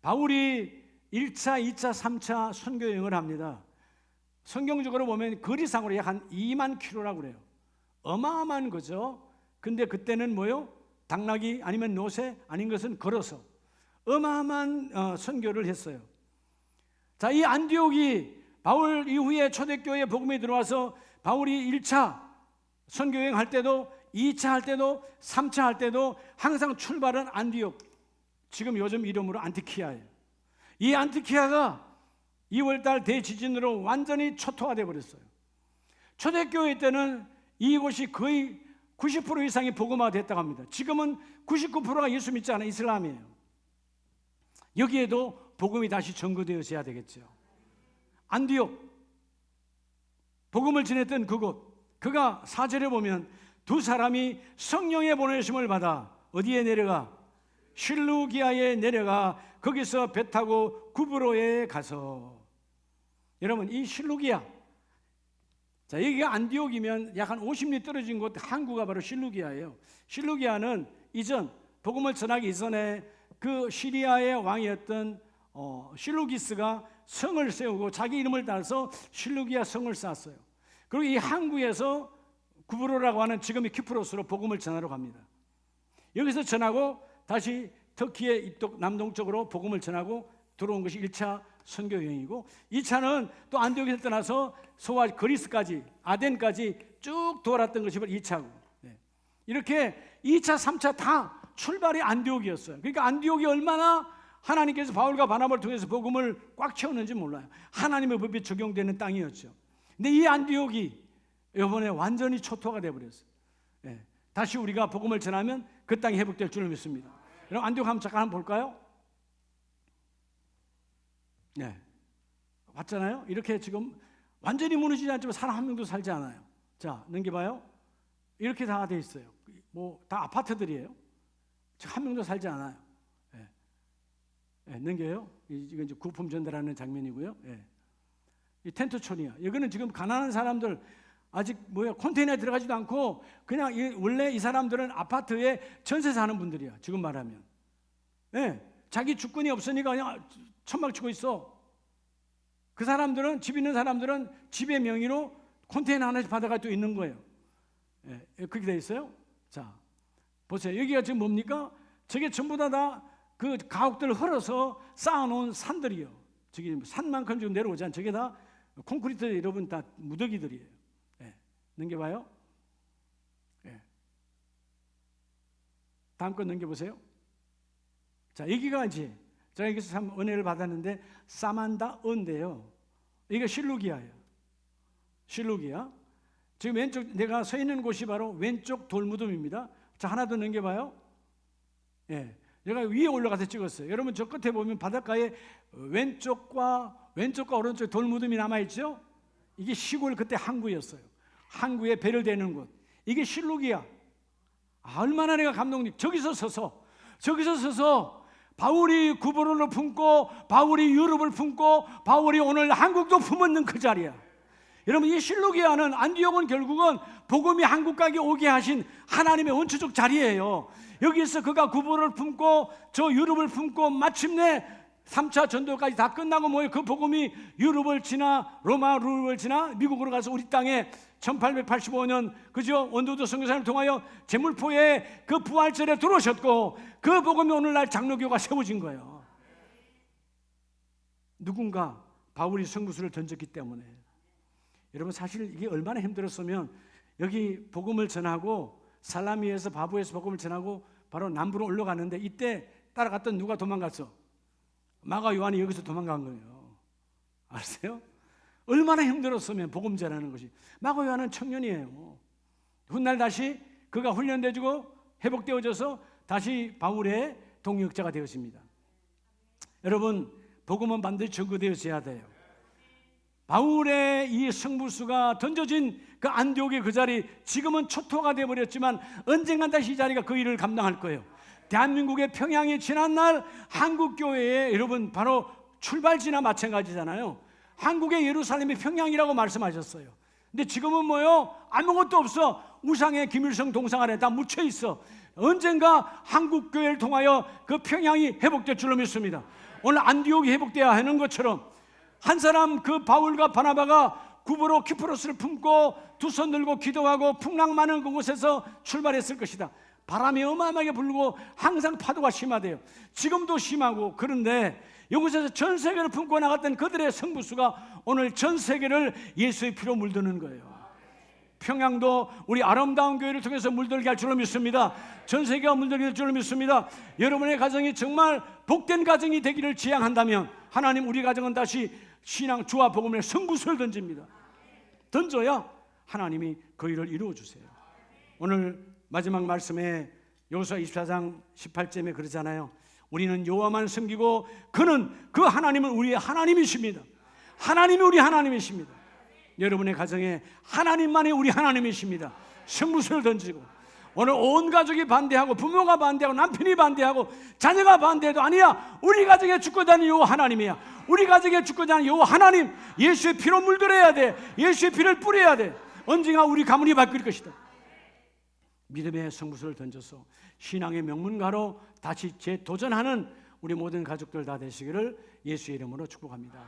바울이 1차, 2차, 3차 선교 여행을 합니다. 성경적으로 보면 거리상으로 약 한 2만 킬로라고 그래요. 어마어마한 거죠. 근데 그때는 뭐요? 당나귀 아니면 노새 아닌 것은 걸어서 어마어마한 선교를 했어요. 자, 이 안디옥이 바울 이후에 초대교회 복음이 들어와서 바울이 1차 선교여행 할 때도 2차 할 때도 3차 할 때도 항상 출발은 안디옥, 지금 요즘 이름으로 안티키아예요. 이 안티키아가 2월달 대지진으로 완전히 초토화되어 버렸어요. 초대교회 때는 이곳이 거의 90% 이상이 복음화가 됐다고 합니다. 지금은 99%가 예수 믿지 않은 이슬람이에요. 여기에도 복음이 다시 전거되어져야 되겠죠. 안디옥, 복음을 전했던 그곳, 그가 4절에 보면 두 사람이 성령의 보내심을 받아 어디에 내려가? 실루기아에 내려가 거기서 배 타고 구브로에 가서. 여러분, 이 실루기아, 자, 여기가 안디옥이면 약 한 50리 떨어진 곳 항구가 바로 실루기아예요. 실루기아는 이전 복음을 전하기 이전에 그 시리아의 왕이었던 실루기스가 성을 세우고 자기 이름을 따서 실루기아 성을 쌓았어요. 그리고 이 항구에서 구브로라고 하는 지금의 키프로스로 복음을 전하러 갑니다. 여기서 전하고 다시 터키의 이쪽 남동쪽으로 복음을 전하고 들어온 것이 1차 선교 여행이고, 2차는 또 안디옥에서 떠나서 소아 그리스까지 아덴까지 쭉 돌았던 것이 2차고, 이렇게 2차 3차 다 출발이 안디옥이었어요. 그러니까 안디옥이 얼마나 하나님께서 바울과 바나바를 통해서 복음을 꽉 채웠는지 몰라요. 하나님의 법이 적용되는 땅이었죠. 근데 이 안디옥이 이번에 완전히 초토화가 되어버렸어요. 다시 우리가 복음을 전하면 그 땅이 회복될 줄을 믿습니다. 여러분, 안디옥 한번 잠깐 볼까요? 네, 봤잖아요. 이렇게 지금 완전히 무너지지 않지만 사람 한 명도 살지 않아요. 자, 넘겨봐요. 이렇게 다 돼 있어요. 뭐 다 아파트들이에요. 한 명도 살지 않아요. 넘겨요. 이건 이제 구품 전달하는 장면이고요. 이 텐트촌이야. 여기는 지금 가난한 사람들, 아직 컨테이너에 들어가지도 않고 그냥 원래 이 사람들은 아파트에 전세 사는 분들이야. 지금 말하면. 자기 주권이 없으니까 그냥 천막 치고 있어. 그 사람들은, 집 있는 사람들은 집의 명의로 컨테이너 하나씩 받아가지고 있는 거예요. 그렇게 돼 있어요. 자, 보세요. 여기가 지금 뭡니까? 저게 전부 다 그 가옥들을 헐어서 쌓아놓은 산들이요. 저기 산만큼 지금 내려오지 않죠. 저게 다 콘크리트, 여러분 다 무더기들이에요. 넘겨봐요. 다음 거 넘겨보세요. 자, 여기가 이제 제가 여기서 참 은혜를 받았는데 사만다은데요. 이게 실루기아예요. 실루기아. 지금 왼쪽 내가 서 있는 곳이 바로 왼쪽 돌무덤입니다. 자, 하나 더 넘겨봐요. 제가 위에 올라가서 찍었어요. 여러분, 저 끝에 보면 바닷가에 왼쪽과 오른쪽 돌무덤이 남아있죠. 이게 시골 그때 항구였어요. 항구에 배를 대는 곳. 이게 실루기아. 얼마나 내가 감동이. 저기서 서서 바울이 구브로를 품고 바울이 유럽을 품고 바울이 오늘 한국도 품었는 그 자리야. 여러분, 이 실루기아는, 안디옥은 결국은 복음이 한국까지 오게 하신 하나님의 원초적 자리예요. 여기서 그가 구브로를 품고 저 유럽을 품고 마침내 3차 전도까지 다 끝나고 그 복음이 유럽을 지나 로마를 지나 미국으로 가서 우리 땅에 1885년 그죠? 원도도 선교사를 통하여 제물포에 그 부활절에 들어오셨고, 그 복음이 오늘날 장로교가 세워진 거예요. 누군가 바울이 성구수를 던졌기 때문에. 여러분, 사실 이게 얼마나 힘들었으면 여기 복음을 전하고 살라미에서 바부에서 복음을 전하고 바로 남부로 올라가는데, 이때 따라갔던 누가 도망갔어? 마가 요한이 여기서 도망간 거예요. 아세요? 얼마나 힘들었으면 복음 전하는 것이. 마가 요한은 청년이에요. 훗날 다시 그가 훈련되어지고 회복되어져서 다시 바울의 동역자가 되었습니다. 여러분, 복음은 반드시 전거되어져야 돼요. 바울의 이 성부수가 던져진 그 안디옥의 그 자리, 지금은 초토화가 되어버렸지만 언젠간 다시 이 자리가 그 일을 감당할 거예요. 대한민국의 평양이 지난날 한국교회에, 여러분, 바로 출발지나 마찬가지잖아요. 한국의 예루살렘이 평양이라고 말씀하셨어요. 근데 지금은 아무것도 없어. 우상에 김일성 동상 안에 다 묻혀 있어. 언젠가 한국교회를 통하여 그 평양이 회복될 줄로 믿습니다. 오늘 안디옥이 회복되어야 하는 것처럼 한 사람, 그 바울과 바나바가 구브로 키프로스를 품고 두 손 들고 기도하고 풍랑 많은 그곳에서 출발했을 것이다. 바람이 어마어마하게 불고 항상 파도가 심하대요. 지금도 심하고. 그런데 이곳에서 전 세계를 품고 나갔던 그들의 성부수가 오늘 전 세계를 예수의 피로 물드는 거예요. 평양도 우리 아름다운 교회를 통해서 물들게 할 줄로 믿습니다. 전 세계가 물들게 할 줄로 믿습니다. 여러분의 가정이 정말 복된 가정이 되기를 지향한다면 하나님 우리 가정은 다시 신앙 주와 복음의 승부수를 던집니다. 던져야 하나님이 그 일을 이루어 주세요. 오늘 마지막 말씀에 여호수아 24장 18절에 그러잖아요. 우리는 여호와만 섬기고 그는 그 하나님은 우리의 하나님이십니다. 하나님이 우리 하나님이십니다. 여러분의 가정에 하나님만이 우리 하나님이십니다. 승부수를 던지고 오늘 온 가족이 반대하고 부모가 반대하고 남편이 반대하고 자녀가 반대해도 아니야, 우리 가정에 죽고자 하는 여호와 하나님이야. 우리 가정에 죽고자 하는 여호와 하나님, 예수의 피로 물들여야 돼. 예수의 피를 뿌려야 돼. 언젠가 우리 가문이 바뀔 것이다. 믿음의 승부수를 던져서 신앙의 명문가로 다시 재도전하는 우리 모든 가족들 다 되시기를 예수의 이름으로 축복합니다.